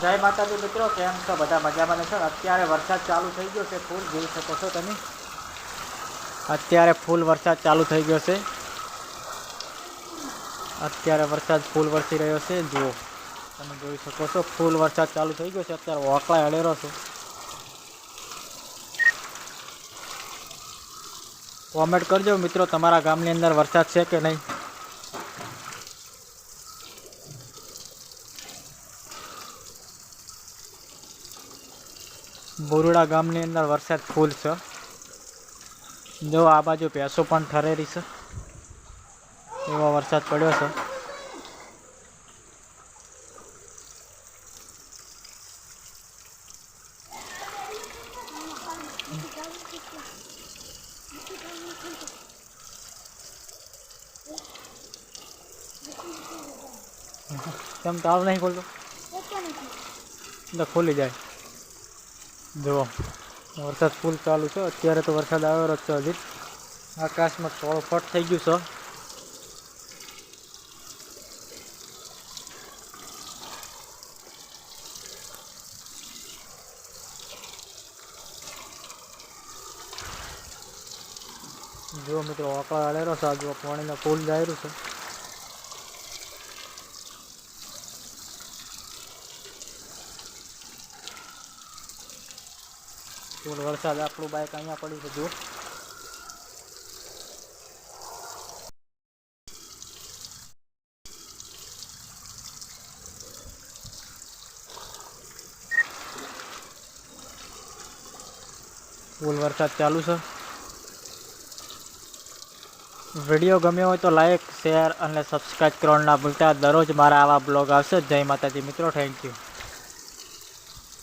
જય માતાજી મિત્રો, કેમ છો? બધા મજામાં છો? અત્યારે વરસાદ ચાલુ થઈ ગયો છે, ફૂલ જોઈ શકો છો તમે. અત્યારે ફૂલ વરસાદ ચાલુ થઈ ગયો છે. અત્યારે વરસાદ ફૂલ વરસી રહ્યો છે. જુઓ, તમે જોઈ શકો છો, ફૂલ વરસાદ ચાલુ થઈ ગયો છે. અત્યારે ઓકળા હળેરો છે. કોમેન્ટ કરજો મિત્રો, તમારા ગામની અંદર વરસાદ છે કે નહીં. બોરડા ગામની અંદર વરસાદ ફૂલ છે. જો આ બાજુ ભેંસો પણ ઠરેરી છે, એવો વરસાદ પડ્યો છે. કેમ તાવ નહીં ખોલતો? ખોલી જાય. જુઓ, વરસાદ ફૂલ ચાલુ છે. અત્યારે તો વરસાદ આવ્યો છે. હજી આકાશમાં થોડું ફટ થઈ ગયું છે. જુઓ મિત્રો, ઓકળા હળેરો છે. જુઓ, પાણીનો ફૂલ જાયરું છે. ફૂલ વરસાદ. આપણું બાઇક અહીંયા પડ્યું છે. જુઓ, ફૂલ વરસાદ ચાલુ છે. વિડીયો ગમ્યો હોય તો લાઈક, શેર અને સબસ્ક્રાઈબ કરવાનું ના ભૂલતા. દરરોજ મારા આવા બ્લોગ આવશે. જય માતાજી મિત્રો, થેન્ક યુ.